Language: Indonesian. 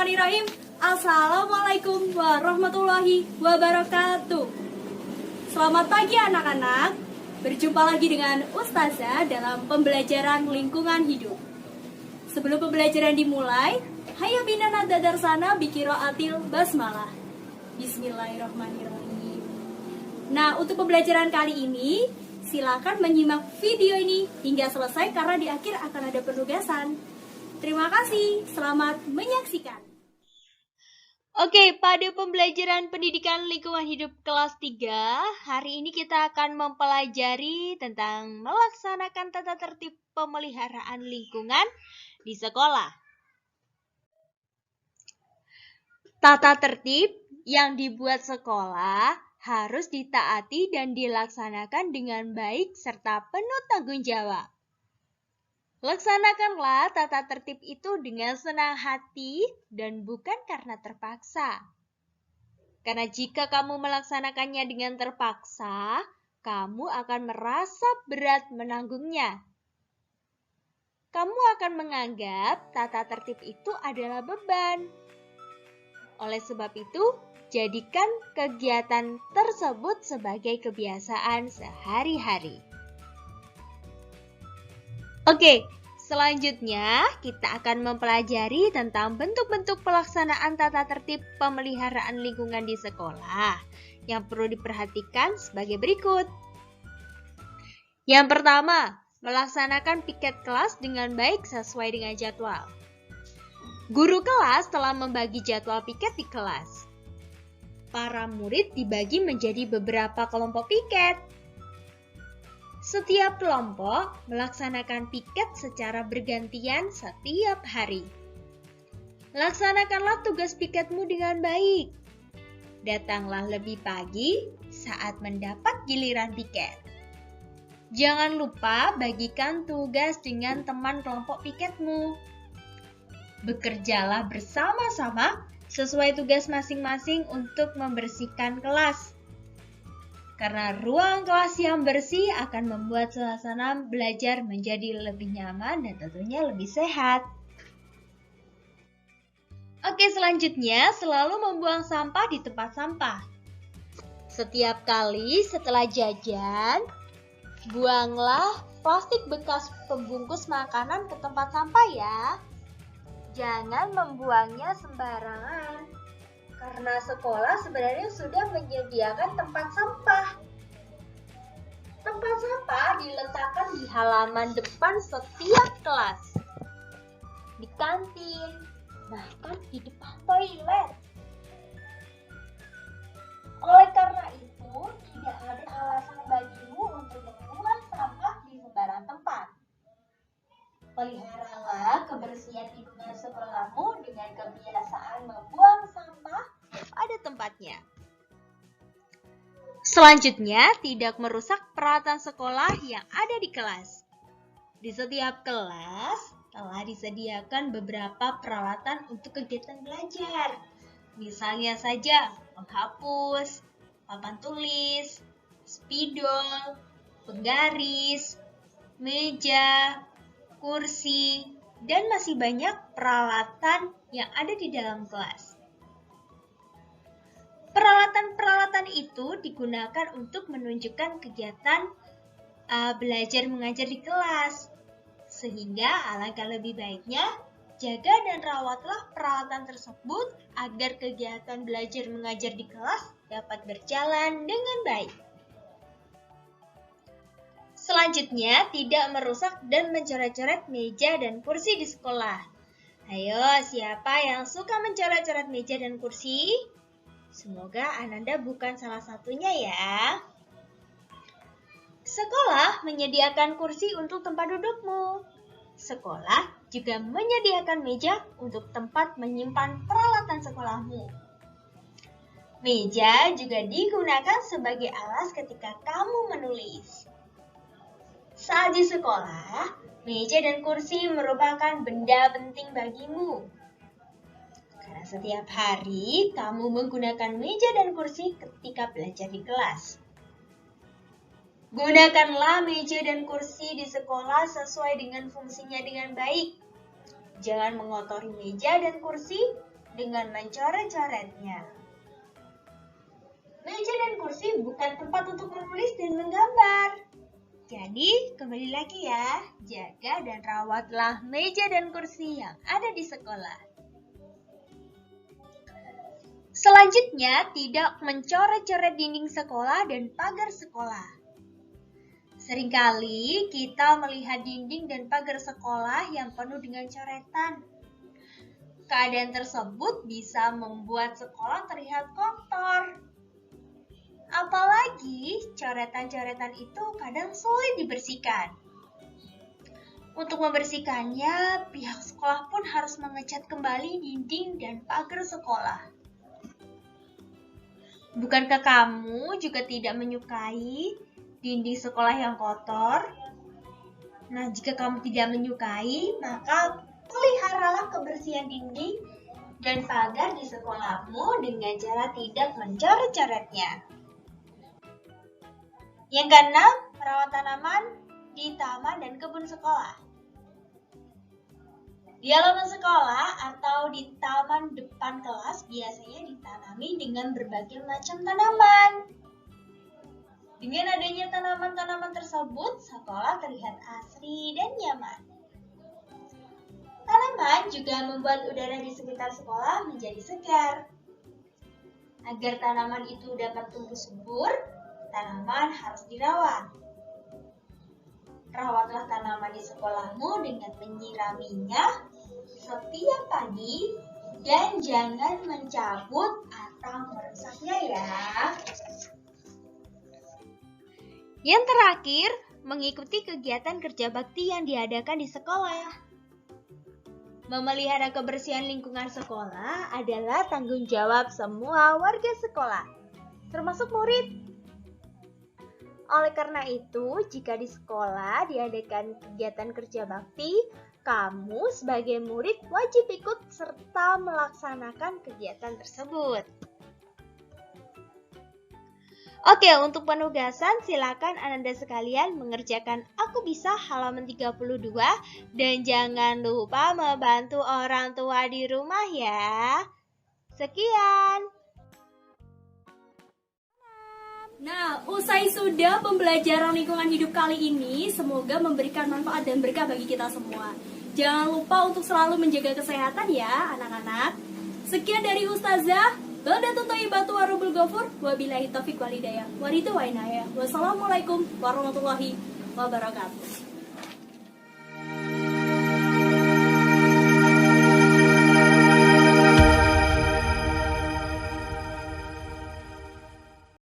Bismillahirrahmanirrahim. Assalamualaikum warahmatullahi wabarakatuh. Selamat pagi anak-anak. Berjumpa lagi dengan Ustazah dalam pembelajaran lingkungan hidup. Sebelum pembelajaran dimulai, hayya binana dadarsana biqiraatil basmalah. Bismillahirrahmanirrahim. Nah, untuk pembelajaran kali ini, silakan menyimak video ini hingga selesai karena di akhir akan ada penugasan. Terima kasih, selamat menyaksikan. Oke, pada pembelajaran pendidikan lingkungan hidup kelas 3, hari ini kita akan mempelajari tentang melaksanakan tata tertib pemeliharaan lingkungan di sekolah. Tata tertib yang dibuat sekolah harus ditaati dan dilaksanakan dengan baik serta penuh tanggung jawab. Laksanakanlah tata tertib itu dengan senang hati dan bukan karena terpaksa. Karena jika kamu melaksanakannya dengan terpaksa, kamu akan merasa berat menanggungnya. Kamu akan menganggap tata tertib itu adalah beban. Oleh sebab itu, jadikan kegiatan tersebut sebagai kebiasaan sehari-hari. Oke, selanjutnya kita akan mempelajari tentang bentuk-bentuk pelaksanaan tata tertib pemeliharaan lingkungan di sekolah yang perlu diperhatikan sebagai berikut. Yang pertama, melaksanakan piket kelas dengan baik sesuai dengan jadwal. Guru kelas telah membagi jadwal piket di kelas. Para murid dibagi menjadi beberapa kelompok piket. Setiap kelompok melaksanakan piket secara bergantian setiap hari. Laksanakanlah tugas piketmu dengan baik. Datanglah lebih pagi saat mendapat giliran piket. Jangan lupa bagikan tugas dengan teman kelompok piketmu. Bekerjalah bersama-sama sesuai tugas masing-masing untuk membersihkan kelas. Karena ruang kelas yang bersih akan membuat suasana belajar menjadi lebih nyaman dan tentunya lebih sehat. Oke, selanjutnya selalu membuang sampah di tempat sampah. Setiap kali setelah jajan, buanglah plastik bekas pembungkus makanan ke tempat sampah ya. Jangan membuangnya sembarangan. Karena sekolah sebenarnya sudah menyediakan tempat sampah. Tempat sampah diletakkan di halaman depan setiap kelas, di kantin, bahkan di depan toilet. Oleh karena itu, tidak ada alasan bagimu untuk membuang sampah di sembarang tempat. Peliharalah kebersihan lingkungan sekolahmu dengan kebiasaan membuang sampah pada tempatnya. Selanjutnya, tidak merusak peralatan sekolah yang ada di kelas. Di setiap kelas telah disediakan beberapa peralatan untuk kegiatan belajar. Misalnya saja penghapus, papan tulis, spidol, penggaris, meja, kursi, dan masih banyak peralatan yang ada di dalam kelas. Peralatan-peralatan itu digunakan untuk menunjukkan kegiatan belajar mengajar di kelas. Sehingga alangkah lebih baiknya, jaga dan rawatlah peralatan tersebut agar kegiatan belajar mengajar di kelas dapat berjalan dengan baik. Selanjutnya, tidak merusak dan mencoret-coret meja dan kursi di sekolah. Ayo, siapa yang suka mencoret-coret meja dan kursi? Semoga Ananda bukan salah satunya ya. Sekolah menyediakan kursi untuk tempat dudukmu. Sekolah juga menyediakan meja untuk tempat menyimpan peralatan sekolahmu. Meja juga digunakan sebagai alas ketika kamu menulis. Saat di sekolah, meja dan kursi merupakan benda penting bagimu. Karena setiap hari kamu menggunakan meja dan kursi ketika belajar di kelas. Gunakanlah meja dan kursi di sekolah sesuai dengan fungsinya dengan baik. Jangan mengotori meja dan kursi dengan mencoret-coretnya. Meja dan kursi bukan tempat untuk menulis dan menggambar. Jadi, kembali lagi ya, jaga dan rawatlah meja dan kursi yang ada di sekolah. Selanjutnya, tidak mencoret-coret dinding sekolah dan pagar sekolah. Seringkali kita melihat dinding dan pagar sekolah yang penuh dengan coretan. Keadaan tersebut bisa membuat sekolah terlihat kotor. Apalagi coretan-coretan itu kadang sulit dibersihkan. Untuk membersihkannya, pihak sekolah pun harus mengecat kembali dinding dan pagar sekolah. Bukankah kamu juga tidak menyukai dinding sekolah yang kotor? Nah, jika kamu tidak menyukai, maka peliharalah kebersihan dinding dan pagar di sekolahmu dengan cara tidak mencoret-coretnya. Yang keenam, merawat tanaman di taman dan kebun sekolah. Di halaman sekolah atau di taman depan kelas biasanya ditanami dengan berbagai macam tanaman. Dengan adanya tanaman-tanaman tersebut, sekolah terlihat asri dan nyaman. Tanaman juga membuat udara di sekitar sekolah menjadi segar. Agar tanaman itu dapat tumbuh subur, tanaman harus dirawat. Rawatlah tanaman di sekolahmu dengan menyiraminya setiap pagi dan jangan mencabut atau merusaknya ya. Yang terakhir, mengikuti kegiatan kerja bakti yang diadakan di sekolah. Memelihara kebersihan lingkungan sekolah adalah tanggung jawab semua warga sekolah, termasuk murid. Oleh karena itu, jika di sekolah diadakan kegiatan kerja bakti, kamu sebagai murid wajib ikut serta melaksanakan kegiatan tersebut. Oke, untuk penugasan silakan Anda sekalian mengerjakan Aku Bisa halaman 32 dan jangan lupa membantu orang tua di rumah ya. Sekian. Nah, usai sudah pembelajaran lingkungan hidup kali ini, semoga memberikan manfaat dan berkah bagi kita semua. Jangan lupa untuk selalu menjaga kesehatan ya, anak-anak. Sekian dari Ustazah, Baldatun Thayyibatu Warabul Ghafur, wabillahi taufiq walhidayah. Waridu wa inayah. Wassalamualaikum warahmatullahi wabarakatuh.